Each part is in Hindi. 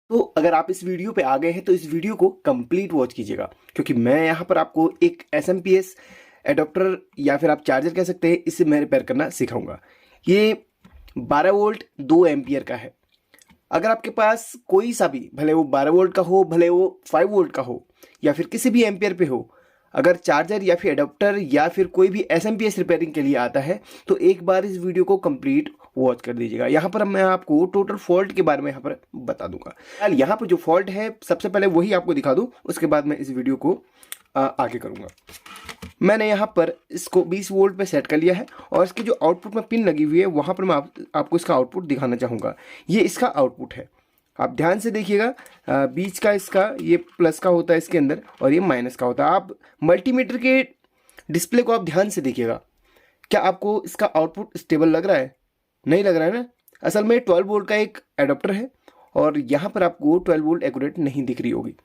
तो अगर आप इस वीडियो पे आ गए हैं तो इस वीडियो को कंप्लीट वॉच कीजिएगा, क्योंकि मैं यहाँ पर आपको एक एसएमपीएस एडाप्टर या फिर आप चार्जर कह सकते हैं, इसे मैं रिपेयर करना सिखाऊंगा। ये 12 वोल्ट 2 एम्पियर का है। अगर आपके पास कोई सा भी, भले वो 12 वोल्ट का हो, भले वो 5 वोल्ट का हो, या फिर किसी भी एम्पियर पे हो, अगर चार्जर या फिर एडाप्टर या फिर कोई भी एसएमपीएस रिपेयरिंग के लिए आता है तो एक बार इस वीडियो को कंप्लीट वॉच कर दीजिएगा। यहाँ पर मैं आपको टोटल फॉल्ट के बारे में यहाँ पर बता दूंगा। यहाँ पर जो फॉल्ट है सबसे पहले वही आपको दिखा दूं, उसके बाद मैं इस वीडियो को आगे करूँगा। मैंने यहाँ पर इसको 20 वोल्ट पे सेट कर लिया है और इसकी जो आउटपुट में पिन लगी हुई है वहाँ पर मैं आपको इसका आउटपुट दिखाना चाहूँगा। ये इसका आउटपुट है, आप ध्यान से देखिएगा। बीच का इसका ये प्लस का होता है इसके अंदर और ये माइनस का होता है। आप मल्टीमीटर के डिस्प्ले को आप ध्यान से देखिएगा, क्या आपको इसका आउटपुट स्टेबल लग रहा है? नहीं लग रहा है ना। असल में 12 वोल्ट का एक एडाप्टर है और यहाँ पर आपको 12 वोल्ट एक्यूरेट नहीं दिख रही होगी।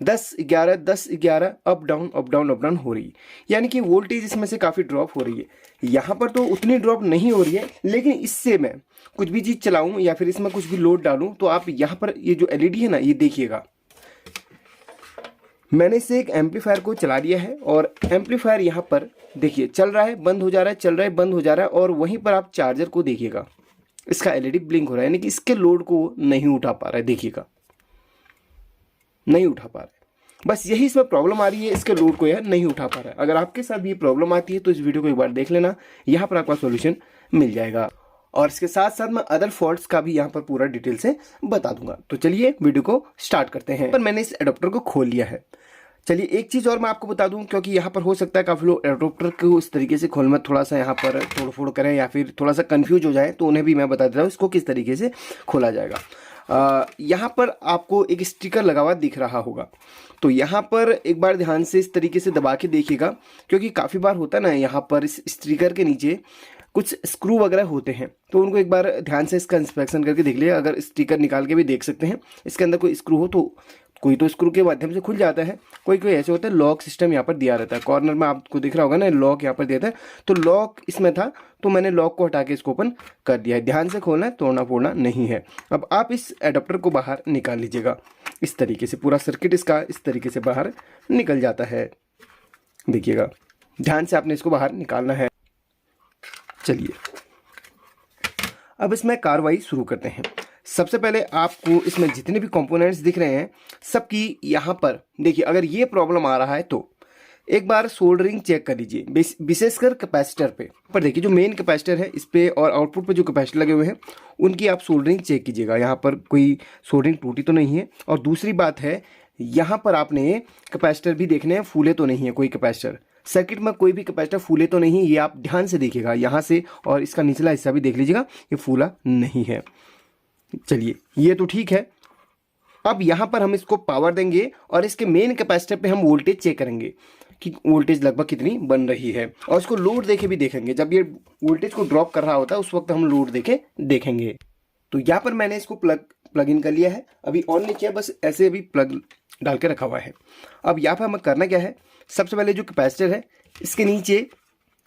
10-11 10-11 up down up down up down हो रही है, यानी कि वोल्टेज इसमें से काफ़ी ड्रॉप हो रही है। यहाँ पर तो उतनी ड्रॉप नहीं हो रही है, लेकिन इससे मैं कुछ भी चीज़ चलाऊं या फिर इसमें कुछ भी लोड डालूं तो आप यहाँ पर ये जो एलईडी है ना, ये देखिएगा। मैंने इसे एक एम्पलीफायर को चला दिया है और एम्पलीफायर यहाँ पर देखिए चल रहा है, बंद हो जा रहा है, चल रहा है, बंद हो जा रहा है। और वहीं पर आप चार्जर को देखिएगा, इसका एलईडी ब्लिंक हो रहा है, यानी कि इसके लोड को नहीं उठा पा रहा है। देखिएगा, नहीं उठा पा रहा है। बस यही इसमें प्रॉब्लम आ रही है, इसके लोड को यह नहीं उठा पा रहा है। अगर आपके साथ भी ये प्रॉब्लम आती है तो इस वीडियो को एक बार देख लेना, यहाँ पर आपका सॉल्यूशन मिल जाएगा। और इसके साथ साथ मैं अदर फॉल्ट्स का भी यहाँ पर पूरा डिटेल से बता दूंगा। तो चलिए वीडियो को स्टार्ट करते हैं। पर मैंने इस एडाप्टर को खोल लिया है। चलिए एक चीज़ और मैं आपको बता दूं, क्योंकि यहाँ पर हो सकता है काफ़ी लोग एडाप्टर को इस तरीके से खोलने में थोड़ा सा यहाँ पर तोड़ फोड़ करें या फिर थोड़ा सा कंफ्यूज हो जाए, तो उन्हें भी मैं बता देता हूँ इसको किस तरीके से खोला जाएगा। यहाँ पर आपको एक स्टिकर लगा हुआ दिख रहा होगा, तो यहाँ पर एक बार ध्यान से इस तरीके से दबा के देखिएगा, क्योंकि काफ़ी बार होता है ना यहाँ पर इस स्टिकर के नीचे कुछ स्क्रू वगैरह होते हैं, तो उनको एक बार ध्यान से इसका इंस्पेक्शन करके देख लिया। अगर स्टिकर निकाल के भी देख सकते हैं, इसके अंदर कोई स्क्रू हो तो कोई तो स्क्रू के माध्यम से खुल जाता है, कोई कोई ऐसे होता है लॉक सिस्टम यहाँ पर दिया रहता है। कॉर्नर में आपको दिख रहा होगा ना, लॉक यहाँ पर दिया था, तो लॉक इसमें था तो मैंने लॉक को हटा के इसको ओपन कर दिया है। ध्यान से खोलना है, तोड़ना फोड़ना नहीं है। अब आप इस एडाप्टर को बाहर निकाल लीजिएगा, इस तरीके से पूरा सर्किट इसका इस तरीके से बाहर निकल जाता है। देखिएगा, ध्यान से आपने इसको बाहर निकालना है। चलिए अब इसमें कार्रवाई शुरू करते हैं। सबसे पहले आपको इसमें जितने भी कंपोनेंट्स दिख रहे हैं सबकी यहाँ पर देखिए, अगर ये प्रॉब्लम आ रहा है तो एक बार सोल्डरिंग चेक कर लीजिए, विशेषकर कैपेसिटर पे। पर देखिए जो मेन कैपेसिटर है इस पे और आउटपुट पे जो कैपेसिटर लगे हुए हैं उनकी आप सोल्डरिंग चेक कीजिएगा, यहाँ पर कोई सोल्डरिंग टूटी तो नहीं है। और दूसरी बात है, यहाँ पर आपने कैपेसिटर भी देखने हैं, फूले तो नहीं है कोई कैपेसिटर, सर्किट में कोई भी कैपेसिटर फूले तो नहीं, ये आप ध्यान से देखिएगा यहाँ से। और इसका निचला हिस्सा भी देख लीजिएगा, ये फूला नहीं है। चलिए ये तो ठीक है। अब यहाँ पर हम इसको पावर देंगे और इसके मेन कैपेसिटर पे हम वोल्टेज चेक करेंगे कि वोल्टेज लगभग कितनी बन रही है, और इसको लोड देके भी देखेंगे। जब ये वोल्टेज को ड्रॉप कर रहा होता है उस वक्त हम लोड देके देखेंगे। तो यहाँ पर मैंने इसको प्लग इन कर लिया है, अभी ऑन नहीं किया, बस ऐसे अभी प्लग डाल के रखा हुआ है। अब यहाँ पर हमें करना क्या है, सबसे पहले जो कैपेसिटर है इसके नीचे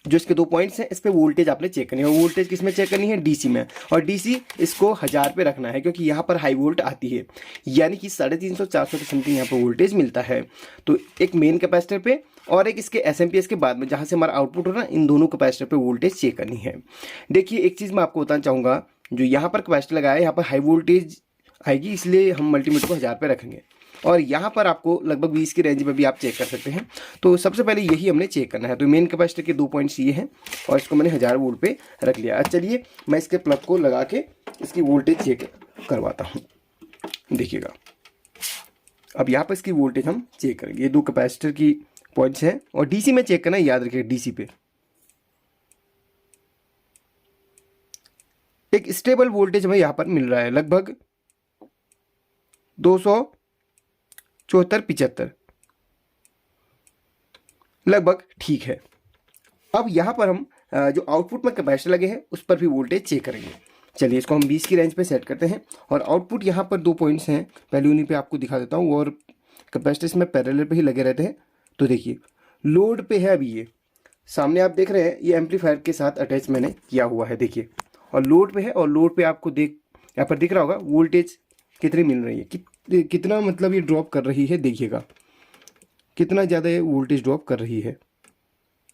जो इसके 2 पॉइंट्स हैं इस पे वोल्टेज आपने चेक करनी है। और वोल्टेज किस में चेक करनी है? डीसी में। और डीसी इसको 1000 पे रखना है, क्योंकि यहाँ पर हाई वोल्ट आती है, यानी कि 350-400 के समथिंग यहाँ पर वोल्टेज मिलता है। तो एक मेन कैपेसिटर पे और एक इसके एसएमपीएस के बाद में जहाँ से हमारा आउटपुट हो रहा है, इन दोनों कैपेसिटर पे वोल्टेज चेक करनी है। देखिए एक चीज़ मैं आपको बताना चाहूँगा, जो यहाँ पर कैपेसिटर लगाया है यहाँ पर हाई वोल्टेज आएगी, इसलिए हम मल्टीमीटर को 1000 पे रखेंगे। और यहाँ पर आपको लगभग 20 की रेंज में भी आप चेक कर सकते हैं। तो सबसे पहले यही हमने चेक करना है। तो मेन कैपेसिटर के 2 पॉइंट्स ये हैं और इसको मैंने 1000 वोल्ट पे रख लिया। चलिए मैं इसके प्लग को लगा के इसकी वोल्टेज चेक करवाता हूँ। देखिएगा, अब यहाँ पर इसकी वोल्टेज हम चेक करेंगे। ये 2 कैपेसिटर की पॉइंट्स हैं और डीसी में चेक करना है, याद रखिए डीसी पे। एक स्टेबल वोल्टेज हमें यहाँ पर मिल रहा है, लगभग 274-75 लगभग ठीक है। अब यहाँ पर हम जो आउटपुट में कैपेसिटर लगे हैं उस पर भी वोल्टेज चेक करेंगे। चलिए इसको हम 20 की रेंज पे सेट करते हैं और आउटपुट यहाँ पर 2 पॉइंट्स हैं, पहले उन्हीं पे आपको दिखा देता हूँ। और कैपेसिटर इसमें पैरेलल पे ही लगे रहते हैं। तो देखिए लोड पे है, अभी ये सामने आप देख रहे हैं, ये एम्पलीफायर के साथ अटैच मैंने किया हुआ है। देखिए और लोड पे है, और लोड पे आपको यहाँ पर दिख रहा होगा वोल्टेज कितनी मिल रही है, कितना मतलब ये ड्रॉप कर रही है, देखिएगा कितना ज़्यादा ये वोल्टेज ड्रॉप कर रही है।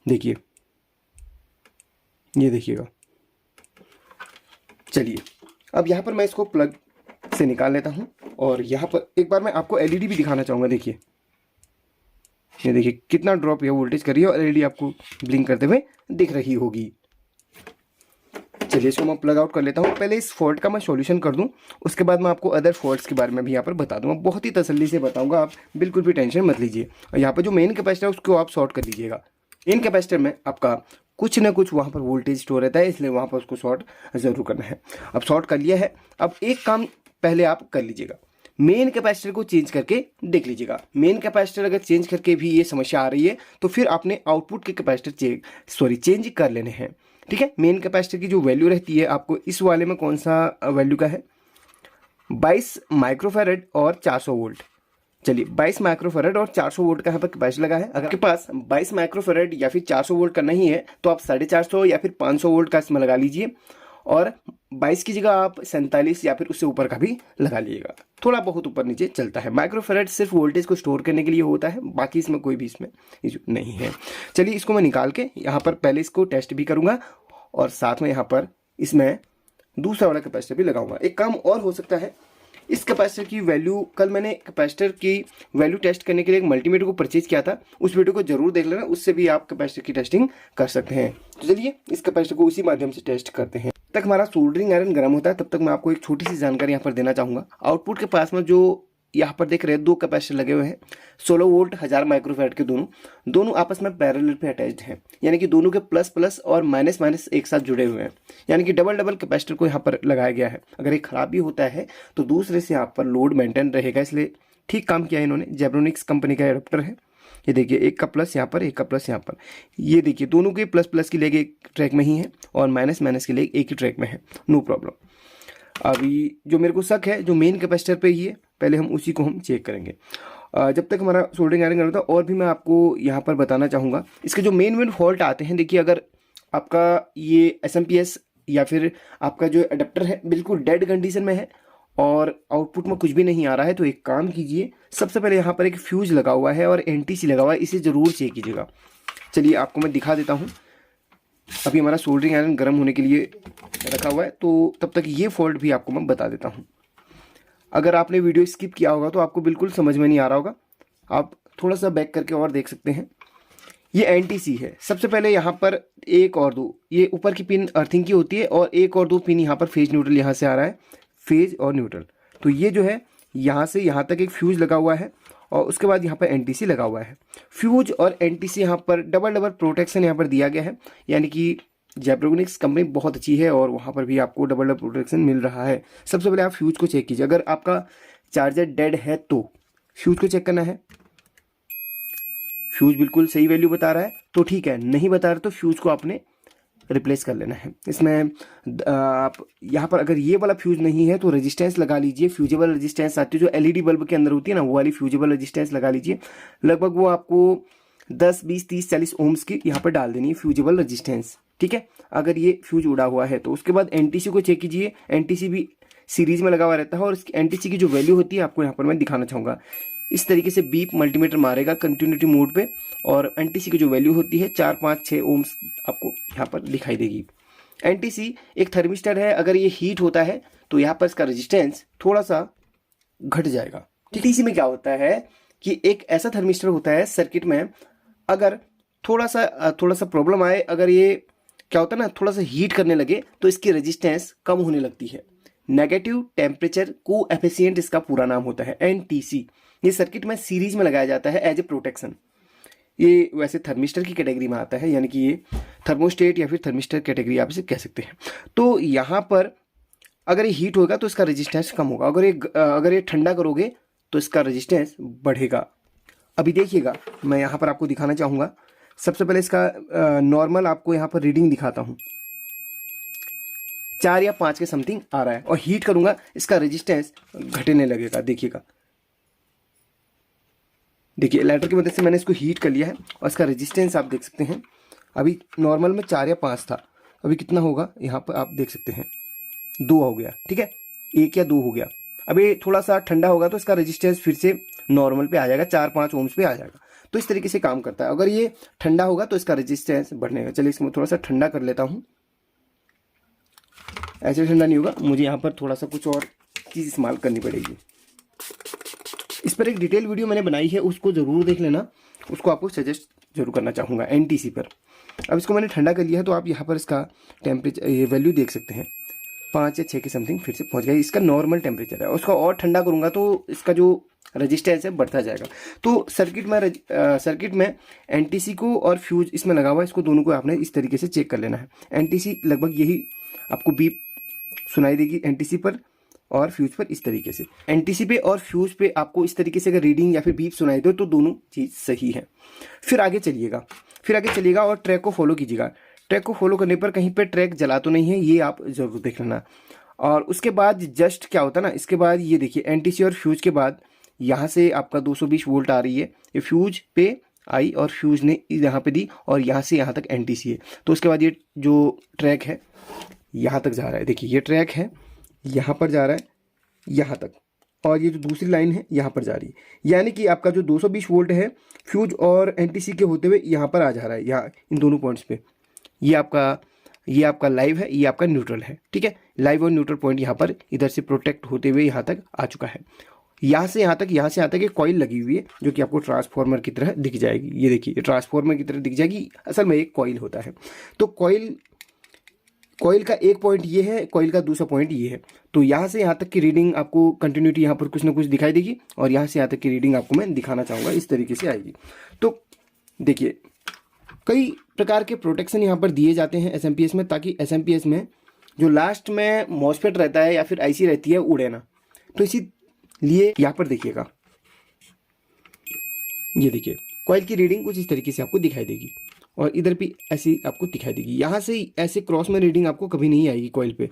देखिए, ये देखिएगा। चलिए अब यहाँ पर मैं इसको प्लग से निकाल लेता हूँ और यहाँ पर एक बार मैं आपको एलईडी भी दिखाना चाहूँगा। देखिए, ये देखिए कितना ड्रॉप यह वोल्टेज कर रही है और एलईडी आपको ब्लिंक करते हुए दिख रही होगी। चलिए इसको मैं प्लग आउट कर लेता हूँ। पहले इस फॉल्ट का मैं सॉल्यूशन कर दूं, उसके बाद मैं आपको अदर फॉल्ट्स के बारे में भी यहाँ पर बता दूंगा। बहुत ही तसल्ली से बताऊंगा, आप बिल्कुल भी टेंशन मत लीजिए। और यहाँ पर जो मेन कैपेसिटर है उसको आप शॉर्ट कर लीजिएगा। मेन कैपेसिटर में आपका कुछ ना कुछ वहाँ पर वोल्टेज स्टोर रहता है, इसलिए वहाँ पर उसको शॉर्ट ज़रूर करना है। अब शॉर्ट कर लिया है, अब एक काम पहले आप कर लीजिएगा, मेन कैपेसिटर को चेंज करके देख लीजिएगा। मेन कैपेसिटर अगर चेंज करके भी ये समस्या आ रही है तो फिर आपने आउटपुट के कैपेसिटर चेंज कर लेने हैं। ठीक है, मेन कैपेसिटर की जो वैल्यू रहती है, आपको इस वाले में कौन सा वैल्यू का है, 22 माइक्रोफैरड और 400 वोल्ट। चलिए 22 माइक्रोफैरड और 400 वोल्ट का यहाँ पर कैपेसिटर लगा है। अगर आपके पास 22 माइक्रोफैरड या फिर 400 वोल्ट का नहीं है तो आप 450 या फिर 500 वोल्ट का इसमें लगा लीजिए, और 22 की जगह आप 47 या फिर उससे ऊपर का भी लगा लीजिएगा। थोड़ा बहुत ऊपर नीचे चलता है। माइक्रोफैरड सिर्फ वोल्टेज को स्टोर करने के लिए होता है, बाकी इसमें कोई भी इसमें इशू नहीं है। चलिए इसको मैं निकाल के यहाँ पर पहले इसको टेस्ट भी करूँगा और साथ में यहाँ पर इसमें दूसरा वाला कैपेसिटर भी लगाऊंगा। एक काम और हो सकता है, इस कैपेसिटर की वैल्यू, कल मैंने कैपेसिटर की वैल्यू टेस्ट करने के लिए एक मल्टीमीटर को परचेज किया था, उस वीडियो को जरूर देख लेना, उससे भी आप कैपेसिटर की टेस्टिंग कर सकते हैं। तो चलिए इस कैपेसिटर को उसी माध्यम से टेस्ट करते हैं। तक हमारा सोल्डरिंग आयरन गर्म होता है, तब तक मैं आपको एक छोटी सी जानकारी यहाँ पर देना चाहूँगा। आउटपुट के पास में जो यहाँ पर देख रहे हैं 2 कैपेसिटर लगे हुए हैं, 16 वोल्ट 1000 माइक्रोफैरड के, दोनों आपस में पैरेलल पे अटैच्ड हैं, यानी कि दोनों के प्लस प्लस और माइनस माइनस एक साथ जुड़े हुए हैं, यानी कि डबल कैपेसिटर को यहाँ पर लगाया गया है। अगर एक खराब भी होता है तो दूसरे से यहाँ पर लोड मेंटेन रहेगा, इसलिए ठीक काम किया है इन्होंने। जेब्रोनिक्स कंपनी का एडाप्टर है, ये देखिए एक का प्लस यहाँ पर, एक का प्लस यहाँ पर। ये देखिए दोनों के प्लस प्लस की लेग एक ट्रैक में ही है और माइनस माइनस की लेग एक ही ट्रैक में है, नो प्रॉब्लम। अभी जो मेरे को शक है जो मेन कैपेसिटर पे ही है, पहले हम उसी को हम चेक करेंगे। जब तक हमारा सोल्डरिंग आयरन गर्म होता है, और भी मैं आपको यहाँ पर बताना चाहूँगा इसके जो मेन फॉल्ट आते हैं। देखिए अगर आपका ये SMPS या फिर आपका जो अडेप्टर है बिल्कुल डेड कंडीशन में है और आउटपुट में कुछ भी नहीं आ रहा है, तो एक काम कीजिए, सबसे पहले यहाँ पर एक फ्यूज लगा हुआ है और NTC लगा हुआ है, इसे ज़रूर चेक कीजिएगा। चलिए आपको मैं दिखा देता हूँ। अभी हमारा सोल्डरिंग आयरन गर्म होने के लिए रखा हुआ है, तो तब तक ये फॉल्ट भी आपको मैं बता देता हूँ। अगर आपने वीडियो स्किप किया होगा तो आपको बिल्कुल समझ में नहीं आ रहा होगा, आप थोड़ा सा बैक करके और देख सकते हैं। ये NTC है। सबसे पहले यहाँ पर 1 और 2, ये ऊपर की पिन अर्थिंग की होती है और 1 और 2 पिन यहाँ पर फेज न्यूट्रल यहाँ से आ रहा है, फेज और न्यूट्रल। तो ये जो है यहाँ से यहाँ तक एक फ्यूज लगा हुआ है और उसके बाद यहाँ पर NTC लगा हुआ है। फ्यूज और NTC यहाँ पर डबल प्रोटेक्शन यहाँ पर दिया गया है, यानी कि जेब्रोनिक्स कंपनी बहुत अच्छी है और वहाँ पर भी आपको डबल प्रोटेक्शन मिल रहा है। सबसे पहले आप फ्यूज को चेक कीजिए। अगर आपका चार्जर डेड है तो फ्यूज को चेक करना है। फ्यूज बिल्कुल सही वैल्यू बता रहा है तो ठीक है, नहीं बता रहा तो फ्यूज को आपने रिप्लेस कर लेना है। इसमें आप यहाँ पर अगर ये वाला फ्यूज नहीं है तो रेजिस्टेंस लगा लीजिए। फ्यूजेबल रेजिस्टेंस आती है जो LED बल्ब के अंदर होती है ना, वो वाली फ्यूजेबल रेजिस्टेंस लगा लीजिए। लगभग वो आपको 10, 20, 30, 40 ओम्स की यहाँ पर डाल देनी है फ्यूजेबल रेजिस्टेंस। ठीक है, अगर ये फ्यूज उड़ा हुआ है तो उसके बाद NTC को चेक कीजिए। NTC भी सीरीज में लगा हुआ रहता है और इसकी NTC की जो वैल्यू होती है आपको यहाँ पर मैं दिखाना चाहूँगा। इस तरीके से बीप मल्टीमीटर मारेगा कंटिन्यूटी मोड पे और NTC की जो वैल्यू होती है 4, 5, 6 ओम्स आपको यहाँ पर दिखाई देगी। NTC एक थर्मिस्टर है, अगर ये हीट होता है तो यहाँ पर इसका रेजिस्टेंस थोड़ा सा घट जाएगा। NTC में क्या होता है कि एक ऐसा थर्मिस्टर होता है सर्किट में, अगर थोड़ा सा प्रॉब्लम आए, अगर ये क्या होता है ना थोड़ा सा हीट करने लगे तो इसकी रेजिस्टेंस कम होने लगती है। नेगेटिव टेम्परेचर कोएफिशिएंट इसका पूरा नाम होता है NTC। ये सर्किट में सीरीज में लगाया जाता है एज ए प्रोटेक्शन। ये वैसे थर्मिस्टर की कैटेगरी में आता है, यानी कि ये थर्मोस्टेट या फिर थर्मिस्टर कैटेगरी आप इसे कह सकते हैं। तो यहाँ पर अगर ये हीट होगा तो इसका रेजिस्टेंस कम होगा, अगर ये ठंडा करोगे तो इसका रेजिस्टेंस बढ़ेगा। अभी देखिएगा, मैं यहाँ पर आपको दिखाना चाहूँगा। सबसे पहले इसका नॉर्मल आपको यहाँ पर रीडिंग दिखाता हूँ, 4 या 5 के समथिंग आ रहा है, और हीट करूँगा इसका रेजिस्टेंस घटने लगेगा। देखिएगा, देखिए लाइटर की मदद से मैंने इसको हीट कर लिया है और इसका रेजिस्टेंस आप देख सकते हैं। अभी नॉर्मल में 4 या 5 था, अभी कितना होगा यहाँ पर आप देख सकते हैं, 2 हो गया। ठीक है, 1 या 2 हो गया। अभी थोड़ा सा ठंडा होगा तो इसका रेजिस्टेंस फिर से नॉर्मल पे आ जाएगा, 4-5 ओम्स पे आ जाएगा। तो इस तरीके से काम करता है। अगर ये ठंडा होगा तो इसका रेजिस्टेंस बढ़ने का। चलिए इसमें थोड़ा सा ठंडा कर लेता हूँ। ऐसे ठंडा नहीं होगा, मुझे यहाँ पर थोड़ा सा कुछ और चीज़ इस्तेमाल करनी पड़ेगी। इस पर एक डिटेल वीडियो मैंने बनाई है, उसको ज़रूर देख लेना, उसको आपको सजेस्ट जरूर करना चाहूँगा NTC पर। अब इसको मैंने ठंडा कर लिया है, तो आप यहाँ पर इसका टेम्परेचर ये वैल्यू देख सकते हैं, 5 या 6 के समथिंग फिर से पहुँच गया। इसका नॉर्मल टेम्परेचर है। उसका और ठंडा करूँगा तो इसका जो रजिस्टेंस है बढ़ता जाएगा। तो सर्किट में NTC को और फ्यूज इसमें लगा हुआ है, इसको दोनों को आपने इस तरीके से चेक कर लेना है। NTC लगभग यही आपको बीप सुनाई देगी NTC पर और फ्यूज पर इस तरीके से। NTC पे और फ्यूज पे आपको इस तरीके से अगर रीडिंग या फिर बीप सुनाई दे तो दोनों चीज़ सही है। फिर आगे चलिएगा और ट्रैक को फॉलो कीजिएगा। ट्रैक को फॉलो करने पर कहीं पे ट्रैक जला तो नहीं है, ये आप ज़रूर देख लेना। और उसके बाद जस्ट क्या होता है ना, इसके बाद ये देखिए NTC और फ्यूज के बाद यहाँ से आपका 220 वोल्ट आ रही है, ये फ्यूज पे आई और फ्यूज ने यहाँ पे दी और यहाँ से यहाँ तक NTC है। तो उसके बाद ये जो ट्रैक है यहाँ तक जा रहा है, देखिए ये ट्रैक है यहाँ पर जा रहा है यहाँ तक, और ये जो दूसरी लाइन है यहाँ पर जा रही है। यानी कि आपका जो 220 वोल्ट है फ्यूज और NTC के होते हुए यहाँ पर आ जा रहा है, यहाँ इन दोनों पॉइंट्स पे। ये आपका लाइव है, ये आपका न्यूट्रल है, ठीक है। लाइव और न्यूट्रल पॉइंट यहाँ पर इधर से प्रोटेक्ट होते हुए यहाँ तक आ चुका है। यहाँ से यहाँ तक एक कॉइल लगी हुई है जो कि आपको ट्रांसफार्मर की तरह दिख जाएगी। ये देखिए ये ट्रांसफार्मर की तरह दिख जाएगी, असल में एक कॉइल होता है। तो कॉइल का एक पॉइंट ये है, कॉइल का दूसरा पॉइंट ये है। तो यहाँ से यहाँ तक की रीडिंग आपको कंटिन्यूटी यहाँ पर कुछ ना कुछ दिखाई देगी और यहाँ से यहाँ तक की रीडिंग आपको मैं दिखाना चाहूँगा, इस तरीके से आएगी। तो देखिए कई प्रकार के प्रोटेक्शन यहाँ पर दिए जाते हैं SMPS में, ताकि SMPS में जो लास्ट में मॉसफेट रहता है या फिर IC रहती है उड़े ना। तो इसीलिए यहाँ पर देखिएगा, ये देखिए कॉइल की रीडिंग कुछ इस तरीके से आपको दिखाई देगी और इधर भी ऐसी आपको दिखाई देगी। यहाँ से ऐसे क्रॉस में रीडिंग आपको कभी नहीं आएगी कॉइल पे,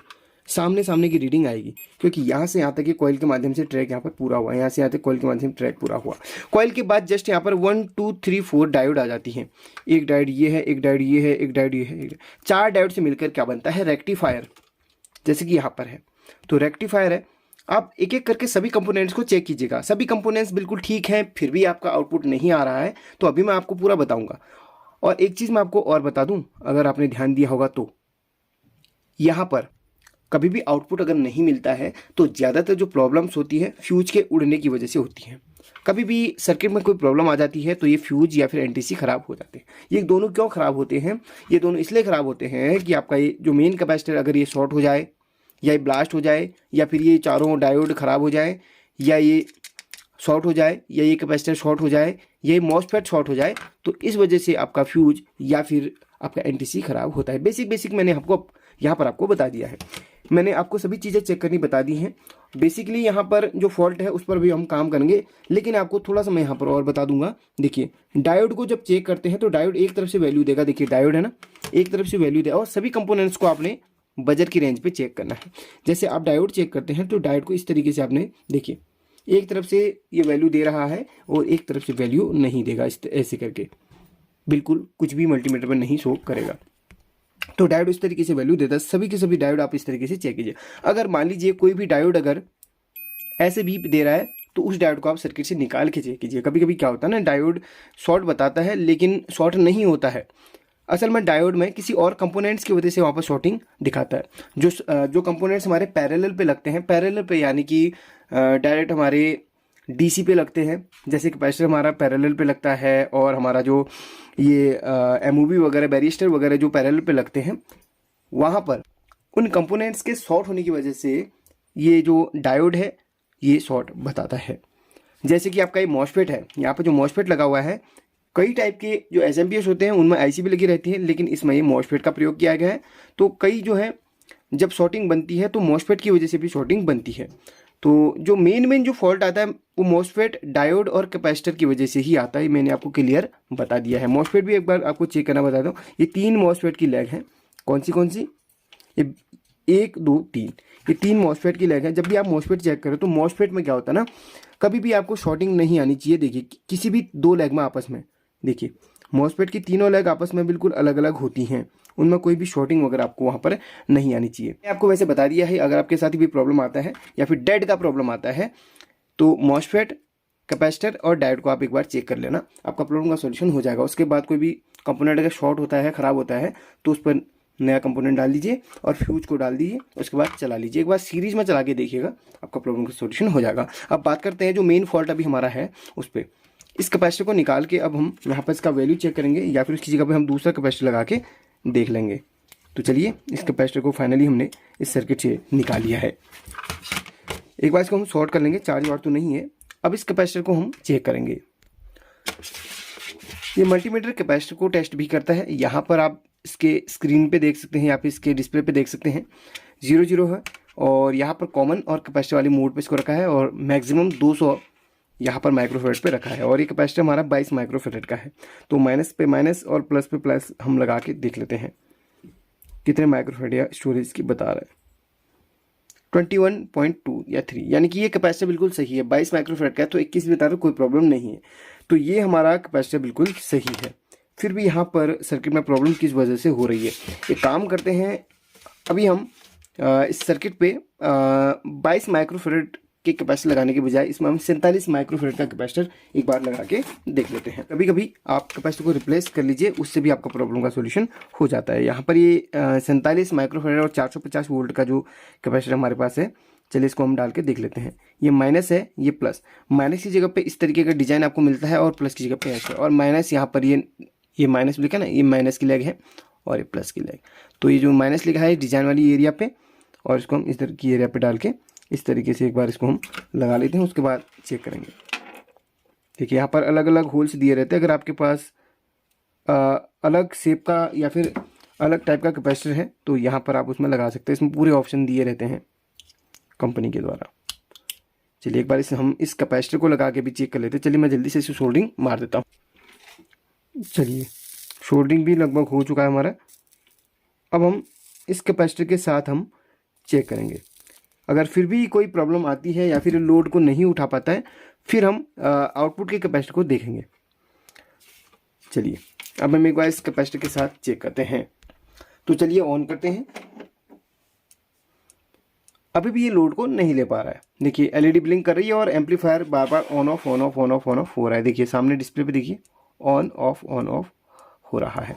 सामने की रीडिंग आएगी, क्योंकि यहाँ से यहाँ तक कॉइल के माध्यम से ट्रैक यहाँ पर पूरा हुआ है, यहाँ से यहाँ तक कॉइल के माध्यम से ट्रैक पूरा हुआ। कॉइल के बाद जस्ट यहाँ पर 1 2 3 4 डायोड आ जाती हैं। एक डायोड ये है, एक डायोड ये है, एक डायोड ये है, 4 डायोड से मिलकर क्या बनता है, रेक्टिफायर, जैसे कि यहाँ पर है। तो रेक्टिफायर है। आप एक एक करके सभी कंपोनेंट्स को चेक कीजिएगा। सभी कंपोनेंट्स बिल्कुल ठीक हैं, फिर भी आपका आउटपुट नहीं आ रहा है, तो अभी मैं आपको पूरा बताऊंगा। और एक चीज़ मैं आपको और बता दूं, अगर आपने ध्यान दिया होगा तो यहाँ पर कभी भी आउटपुट अगर नहीं मिलता है तो ज़्यादातर जो प्रॉब्लम्स होती है फ्यूज के उड़ने की वजह से होती हैं। कभी भी सर्किट में कोई प्रॉब्लम आ जाती है तो ये फ्यूज या फिर NTC ख़राब हो जाते हैं। ये दोनों क्यों ख़राब होते हैं, ये दोनों इसलिए ख़राब होते हैं कि आपका ये जो मेन कैपेसिटर अगर ये शॉर्ट हो जाए या ये ब्लास्ट हो जाए या फिर ये चारों डायोड ख़राब हो जाए या ये शॉर्ट हो जाए या ये कैपेसिटर शॉर्ट हो जाए या ये मॉसफेट शॉर्ट हो जाए, तो इस वजह से आपका फ्यूज या फिर आपका NTC ख़राब होता है। बेसिक मैंने आपको यहाँ पर आपको बता दिया है। मैंने आपको सभी चीज़ें चेक करनी बता दी हैं। बेसिकली यहाँ पर जो फॉल्ट है उस पर भी हम काम करेंगे, लेकिन आपको थोड़ा सा मैं यहाँ पर और बता दूंगा। देखिए डायोड को जब चेक करते हैं तो डायोड एक तरफ से वैल्यू देगा, देखिए डायोड है ना, एक तरफ से वैल्यू देगा और सभी कंपोनेंट्स को आपने बजर की रेंज पे चेक करना है। जैसे आप डायोड चेक करते हैं तो डायोड को इस तरीके से आपने देखिए एक तरफ से ये वैल्यू दे रहा है और एक तरफ से वैल्यू नहीं देगा, ऐसे करके बिल्कुल कुछ भी मल्टीमीटर पर नहीं शो करेगा। तो डायोड इस तरीके से वैल्यू देता है। सभी के सभी डायोड आप इस तरीके से चेक कीजिए। अगर मान लीजिए कोई भी डायोड अगर ऐसे भी दे रहा है तो उस डायोड को आप सर्किट से निकाल के चेक कीजिए। कभी कभी क्या होता है ना, डायोड शॉर्ट बताता है लेकिन शॉर्ट नहीं होता है। असल में डायोड में किसी और कंपोनेंट्स की वजह से वहाँ पर शॉर्टिंग दिखाता है। जो कंपोनेंट्स हमारे पैरेलल पे लगते हैं, पैरेलल पे यानी कि डायरेक्ट हमारे DC पे लगते हैं, जैसे कैपेसिटर हमारा पैरेलल पे लगता है और हमारा जो ये MOB वगैरह बैरिस्टर वगैरह जो पैरेलल पे लगते हैं, वहाँ पर उन कंपोनेंट्स के शॉर्ट होने की वजह से ये जो डायोड है ये शॉर्ट बताता है। जैसे कि आपका ये मॉसफेट है, यहाँ पर जो मॉसफेट लगा हुआ है, कई टाइप के जो SMPS होते हैं उनमें IC भी लगी रहती है, लेकिन इसमें ये मॉसफेट का प्रयोग किया गया है। तो कई जो है जब शॉर्टिंग बनती है तो मॉसफेट की वजह से भी शॉर्टिंग बनती है। तो जो मेन जो फॉल्ट आता है वो मॉसफेट, डायोड और कैपेसिटर की वजह से ही आता है। मैंने आपको क्लियर बता दिया है। मॉसफेट भी एक बार आपको चेक करना बता दूँ, ये 3 मॉसफेट की लेग हैं। कौन सी ये 1 2 3, ये 3 मॉसफेट की लेग है। जब भी आप मॉसफेट चेक करें तो मॉसफेट में क्या होता है ना, कभी भी आपको शॉर्टिंग नहीं आनी चाहिए। देखिए किसी भी 2 लेग में आपस में, देखिए मॉसफेट की तीनों लेग आपस में बिल्कुल अलग अलग होती हैं उनमें कोई भी शॉर्टिंग वगैरह आपको वहाँ पर नहीं आनी चाहिए। मैं आपको वैसे बता दिया है, अगर आपके साथ भी प्रॉब्लम आता है या फिर डेड का प्रॉब्लम आता है तो मॉसफेट, कैपेसिटर और डायोड को आप एक बार चेक कर लेना, आपका प्रॉब्लम का सॉल्यूशन हो जाएगा। उसके बाद कोई भी कंपोनेंट अगर शॉर्ट होता है, ख़राब होता है, तो उस पर नया कंपोनेंट डाल दीजिए और फ्यूज को डाल दीजिए, उसके बाद चला लीजिए। एक बार सीरीज में चला के देखिएगा, आपका प्रॉब्लम का सॉल्यूशन हो जाएगा। अब बात करते हैं जो मेन फॉल्ट अभी हमारा है उस पर। इस कैपेसिटर को निकाल के अब हम यहाँ पर इसका वैल्यू चेक करेंगे या फिर उसकी जगह पर हम दूसरा कैपेसिटर लगा के देख लेंगे। तो चलिए, इस कैपेसिटर को फाइनली हमने इस सर्किट से निकाल लिया है। एक बार इसको हम शॉर्ट कर लेंगे, चार्ज वार्ज तो नहीं है। अब इस कैपेसिटर को हम चेक करेंगे। ये मल्टीमीटर कैपेसिटर को टेस्ट भी करता है। यहाँ पर आप इसके स्क्रीन पे देख सकते हैं या फिर इसके डिस्प्ले पे देख सकते हैं 0 है, और यहाँ पर कॉमन और कैपेसिटर वाली मोड पे इसको रखा है, और मैक्सिमम 200 यहाँ पर माइक्रोफेरेड पे रखा है। और ये कैपेसिटर हमारा 22 माइक्रोफेरेड का है। तो माइनस पे माइनस और प्लस पे प्लस हम लगा के देख लेते हैं कितने माइक्रोफेरेड या स्टोरेज की बता रहा है। 21.2 या 3, यानी कि ये कैपेसिटर बिल्कुल सही है। 22 माइक्रोफेरेड का है तो 21 भी बता रहा, कोई प्रॉब्लम नहीं है। तो ये हमारा कैपेसिटर बिल्कुल सही है। फिर भी यहाँ पर सर्किट में प्रॉब्लम किस वजह से हो रही है, एक काम करते हैं। अभी हम इस सर्किट पे 22 माइक्रोफेरेड के कैपेसिटर लगाने के बजाय इसमें हम 47 माइक्रोफेरेड का कैपेसिटर एक बार लगा के देख लेते हैं। कभी कभी आप कैपेसिटर को रिप्लेस कर लीजिए, उससे भी आपका प्रॉब्लम का सॉल्यूशन हो जाता है। यहाँ पर ये 47 माइक्रोफेरेड और 450 वोल्ट का जो कैपेसिटर हमारे पास है, चलिए इसको हम डाल के देख लेते हैं। ये माइनस है, ये प्लस। माइनस की जगह पे इस तरीके का डिजाइन आपको मिलता है और प्लस की जगह पे ऐसा, और माइनस यहाँ पर ये माइनस लिखा ना, ये माइनस की लेग है और ये प्लस की लेग। तो ये जो माइनस लिखा है डिजाइन वाली एरिया पे, और इसको हम इस तरह की एरिया पे डाल के इस तरीके से एक बार इसको हम लगा लेते हैं। उसके बाद चेक करेंगे। देखिए यहाँ पर अलग अलग होल्स दिए रहते हैं। अगर आपके पास अलग शेप का या फिर अलग टाइप का कैपेसिटर है तो यहाँ पर आप उसमें लगा सकते हैं। इसमें पूरे ऑप्शन दिए रहते हैं कंपनी के द्वारा। चलिए एक बार हम इस कैपेसिटर को लगा के भी चेक कर लेते हैं। चलिए मैं जल्दी से इसे सोल्डरिंग मार देता हूँ। चलिए सोल्डरिंग भी लगभग हो चुका है हमारा। अब हम इस कैपेसिटर के साथ हम चेक करेंगे। अगर फिर भी कोई प्रॉब्लम आती है या फिर लोड को नहीं उठा पाता है, फिर हम आउटपुट के कैपेसिटर को देखेंगे। चलिए अब हम एक बार इस कैपेसिटर के साथ चेक करते हैं। तो चलिए ऑन करते हैं। अभी भी ये लोड को नहीं ले पा रहा है। देखिए एलईडी ब्लिंक कर रही है और amplifier bar bar on off on off on off on off हो रहा है। देखिए सामने डिस्प्ले पे देखिए ऑन ऑफ हो रहा है।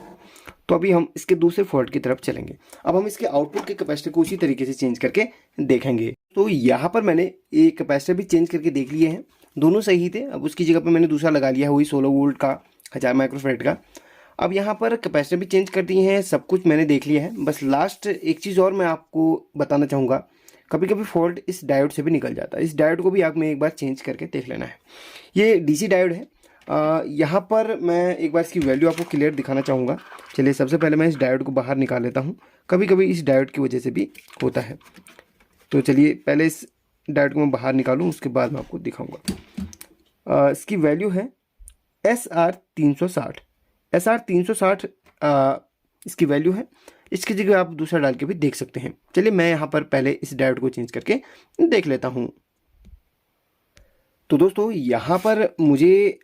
तो अभी हम इसके दूसरे फॉल्ट की तरफ चलेंगे। अब हम इसके आउटपुट के कैपेसिटर को उसी तरीके से चेंज करके देखेंगे। तो यहाँ पर मैंने एक कैपेसिटर भी चेंज करके देख लिए हैं, दोनों सही थे। अब उसकी जगह पर मैंने दूसरा लगा लिया है, वही 16 वोल्ट का 1000 माइक्रोफेरेड का। अब यहाँ पर कैपेसिटर भी चेंज कर दिए हैं, सब कुछ मैंने देख लिया है। बस लास्ट एक चीज़ और मैं आपको बताना चाहूँगा, कभी कभी फॉल्ट इस डायोड से भी निकल जाता है। इस डायोड को भी आप में एक बार चेंज करके देख लेना है। ये डीसी डायोड है। यहाँ पर मैं एक बार इसकी वैल्यू आपको क्लियर दिखाना चाहूँगा। चलिए सबसे पहले मैं इस डायोड को बाहर निकाल लेता हूँ। कभी कभी इस डायोड की वजह से भी होता है। तो चलिए पहले इस डायोड को मैं बाहर निकालूँ, उसके बाद मैं आपको दिखाऊँगा। इसकी वैल्यू है SR360। SR360 इसकी वैल्यू है। इसकी जगह आप दूसरा डाल के भी देख सकते हैं। चलिए मैं यहाँ पर पहले इस डायोड को चेंज करके देख लेता हूँ। तो दोस्तों यहाँ पर मुझे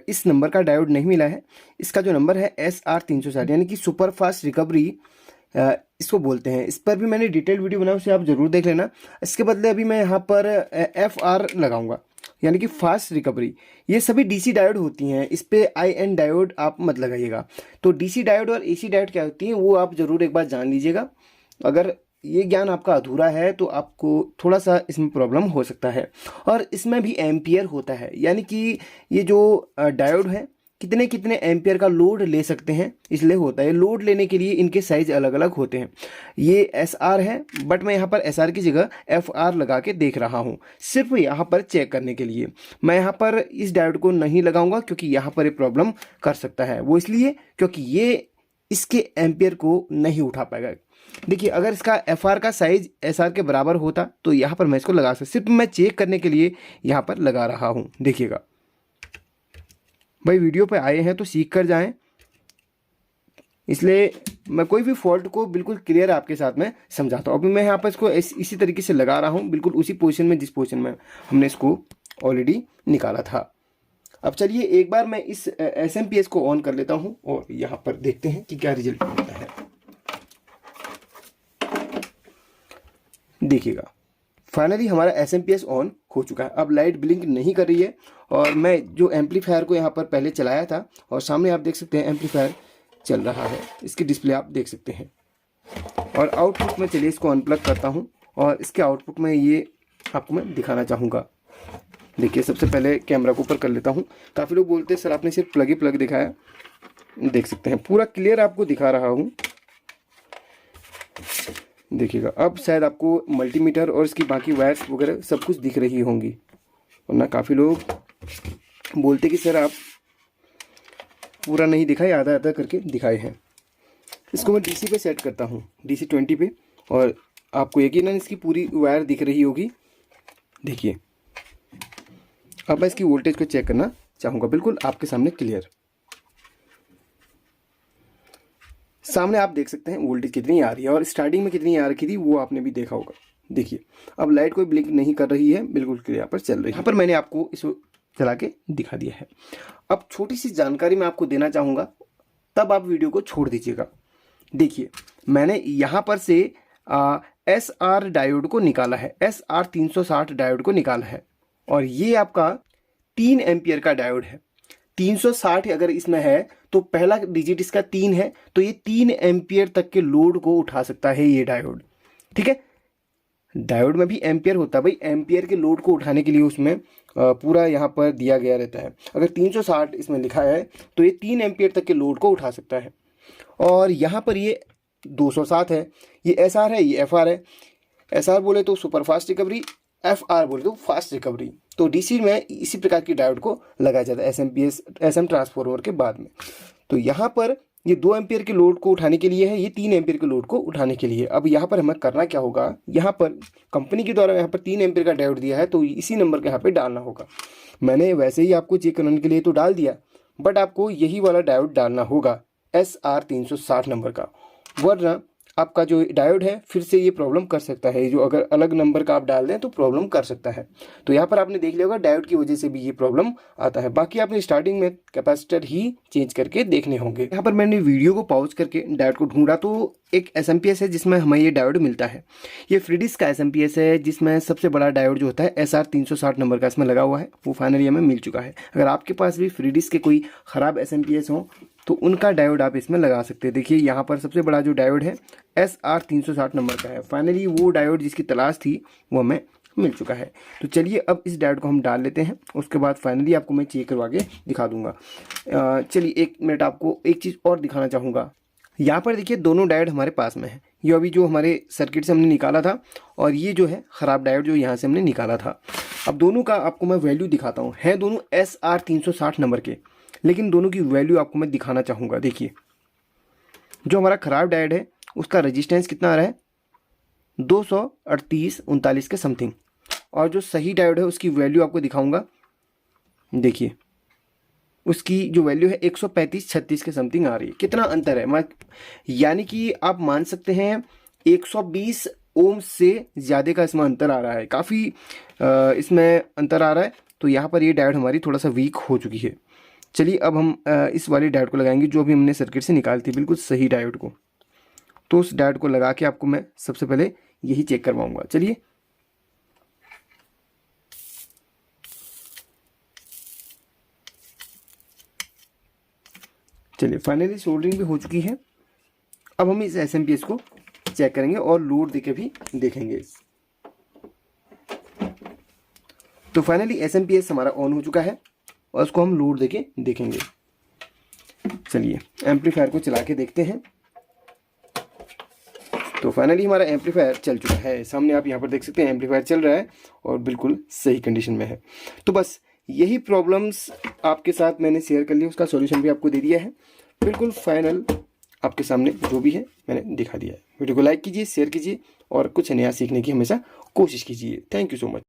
इस नंबर का डायोड नहीं मिला है। इसका जो नंबर है SR360 यानी कि सुपर फास्ट रिकवरी इसको बोलते हैं। इस पर भी मैंने डिटेल वीडियो बनाया, उसे आप ज़रूर देख लेना। इसके बदले अभी मैं यहाँ पर FR लगाऊंगा यानी कि फास्ट रिकवरी। ये सभी डीसी डायोड होती हैं, इस पे IN डायोड आप मत लगाइएगा। तो डीसी डायोड और AC डायोड क्या होती हैं वो आप ज़रूर एक बार जान लीजिएगा। अगर ये ज्ञान आपका अधूरा है तो आपको थोड़ा सा इसमें प्रॉब्लम हो सकता है। और इसमें भी एम्पियर होता है, यानी कि ये जो डायोड है कितने कितने एम्पियर का लोड ले सकते हैं, इसलिए होता है। लोड लेने के लिए इनके साइज अलग अलग होते हैं। ये SR है, बट मैं यहाँ पर SR की जगह FR लगा के देख रहा हूँ, सिर्फ यहाँ पर चेक करने के लिए। मैं यहाँ पर इस डायोड को नहीं लगाऊंगा क्योंकि यहाँ पर ये प्रॉब्लम कर सकता है। वो इसलिए क्योंकि ये इसके एम्पियर को नहीं उठा पाएगा। देखिए अगर इसका FR का साइज SR के बराबर होता तो यहाँ पर मैं इसको लगा सकता। सिर्फ मैं चेक करने के लिए यहाँ पर लगा रहा हूँ। देखिएगा भाई, वीडियो पे आए हैं तो सीख कर जाएं, इसलिए मैं कोई भी फॉल्ट को बिल्कुल क्लियर आपके साथ में समझाता हूँ। अभी मैं यहाँ पर इसको इसी तरीके से लगा रहा हूँ, बिल्कुल उसी पोजीशन में जिस पोजीशन में हमने इसको ऑलरेडी निकाला था। अब चलिए एक बार मैं इस SMPS को ऑन कर लेता हूँ और यहाँ पर देखते हैं कि क्या रिजल्ट मिलता है। देखिएगा फाइनली हमारा SMPS ऑन हो चुका है। अब लाइट ब्लिंक नहीं कर रही है और मैं जो एम्पलीफायर को यहाँ पर पहले चलाया था और सामने आप देख सकते हैं एम्पलीफायर चल रहा है, इसकी डिस्प्ले आप देख सकते हैं। और आउटपुट में चलिए इसको अनप्लग करता हूँ और इसके आउटपुट में ये आपको मैं दिखाना चाहूँगा। देखिए सबसे पहले कैमरा को ऊपर कर लेता हूँ। काफ़ी लोग बोलते हैं सर आपने सिर्फ प्लग ही प्लग दिखाया, देख सकते हैं पूरा क्लियर आपको दिखा रहा हूँ। देखिएगा अब शायद आपको मल्टीमीटर और इसकी बाकी वायर्स वगैरह सब कुछ दिख रही होंगी, वरना काफ़ी लोग बोलते कि सर आप पूरा नहीं दिखाए, आधा आधा करके दिखाए हैं। इसको मैं DC पे सेट करता हूँ, DC 20 पे, और आपको यकीनन इसकी पूरी वायर दिख रही होगी। देखिए अब मैं इसकी वोल्टेज को चेक करना चाहूँगा, बिल्कुल आपके सामने क्लियर सामने आप देख सकते हैं वोल्टेज कितनी आ रही है और स्टार्टिंग में कितनी आ रखी थी वो आपने भी देखा होगा। देखिए अब लाइट कोई ब्लिंक नहीं कर रही है, बिल्कुल क्लियर यहाँ पर चल रही है। यहाँ पर मैंने आपको इसको चला के दिखा दिया है। अब छोटी सी जानकारी मैं आपको देना चाहूँगा, तब आप वीडियो को छोड़ दीजिएगा। देखिए मैंने यहाँ पर से SR डायोड को निकाला है, SR 360 डायोड को निकाला है और ये आपका 3 एम्पियर का डायोड है। 360 अगर इसमें है तो पहला डिजिट इसका 3 है, तो ये 3 एम्पियर तक के लोड को उठा सकता है ये डायोड। ठीक है, डायोड में भी एम्पियर होता है भाई, एम्पियर के लोड को उठाने के लिए उसमें पूरा यहाँ पर दिया गया रहता है। अगर 360 इसमें लिखा है तो ये 3 एम्पियर तक के लोड को उठा सकता है। और यहाँ पर ये 207 है, ये SR है, ये FR है। SR बोले तो सुपर फास्ट रिकवरी, FR बोले तो फास्ट रिकवरी। तो DC में इसी प्रकार की डायोड को लगाया जाता है SMPS SM ट्रांसफार्मर के बाद में। तो यहाँ पर ये 2 एम्पियर के लोड को उठाने के लिए है, ये 3 एम्पियर के लोड को उठाने के लिए। अब यहाँ पर हमें करना क्या होगा, यहाँ पर कंपनी के द्वारा यहाँ पर 3 एम्पियर का डायोड दिया है तो इसी नंबर के यहाँ पे डालना होगा। मैंने वैसे ही आपको चेक करने के लिए तो डाल दिया, बट आपको यही वाला डायोड डालना होगा SR 360 नंबर का, वरना आपका जो डायोड है फिर से ये प्रॉब्लम कर सकता है। जो अगर अलग नंबर का आप डाल दें तो प्रॉब्लम कर सकता है। तो यहाँ पर आपने देख लिया होगा डायोड की वजह से भी ये प्रॉब्लम आता है। बाकी आपने स्टार्टिंग में कैपेसिटर ही चेंज करके देखने होंगे। यहाँ पर मैंने वीडियो को पॉज करके डायोड को ढूंढा तो एक SMPS है जिसमें हमें ये डायोड मिलता है। ये फ्रीडिस का SMPS है जिसमें सबसे बड़ा डायोड जो होता है SR 360 नंबर का इसमें लगा हुआ है, वो फाइनली हमें मिल चुका है। अगर आपके पास भी फ्रीडिस के कोई ख़राब SMPS हो तो उनका डायोड आप इसमें लगा सकते हैं। देखिए यहाँ पर सबसे बड़ा जो डायोड है SR 360 नंबर का है। फाइनली वो डायोड जिसकी तलाश थी वो हमें मिल चुका है। तो चलिए अब इस डायोड को हम डाल लेते हैं, उसके बाद फाइनली आपको मैं चेक करवा के दिखा दूंगा। चलिए 1 मिनट आपको एक चीज़ और दिखाना चाहूँगा। यहाँ पर देखिए दोनों डायोड हमारे पास में है, ये अभी जो हमारे सर्किट से हमने निकाला था और ये जो है ख़राब डायोड जो यहाँ से हमने निकाला था। अब दोनों का आपको मैं वैल्यू दिखाता हूँ। है दोनों SR 360 नंबर के, लेकिन दोनों की वैल्यू आपको मैं दिखाना चाहूँगा। देखिए जो हमारा ख़राब डायोड है उसका रेजिस्टेंस कितना आ रहा है 238-39 के समथिंग, और जो सही डायोड है उसकी वैल्यू आपको दिखाऊंगा। देखिए उसकी जो वैल्यू है 135-36 के समथिंग आ रही है। कितना अंतर है, यानी कि आप मान सकते हैं 120 ओम से ज़्यादा का इसमें अंतर आ रहा है। काफ़ी इसमें अंतर आ रहा है। तो यहाँ पर ये डायोड हमारी थोड़ा सा वीक हो चुकी है। चलिए अब हम इस वाली डायोड को लगाएंगे जो अभी हमने सर्किट से निकाली थी, बिल्कुल सही डायोड को। तो उस डायोड को लगा के आपको मैं सबसे पहले यही चेक करवाऊंगा। चलिए फाइनली सोल्डरिंग भी हो चुकी है। अब हम इस SMPS को चेक करेंगे और लोड देके भी देखेंगे। तो फाइनली SMPS हमारा ऑन हो चुका है और उसको हम लोड देके देखेंगे। चलिए एम्पलीफायर को चला के देखते हैं। तो फाइनली हमारा एम्पलीफायर चल चुका है। सामने आप यहाँ पर देख सकते हैं एम्पलीफायर चल रहा है और बिल्कुल सही कंडीशन में है। तो बस यही प्रॉब्लम्स आपके साथ मैंने शेयर कर लिया, उसका सॉल्यूशन भी आपको दे दिया है। बिल्कुल फाइनल आपके सामने जो भी है मैंने दिखा दिया है। वीडियो को लाइक कीजिए, शेयर कीजिए और कुछ नया सीखने की हमेशा कोशिश कीजिए। Thank you so much.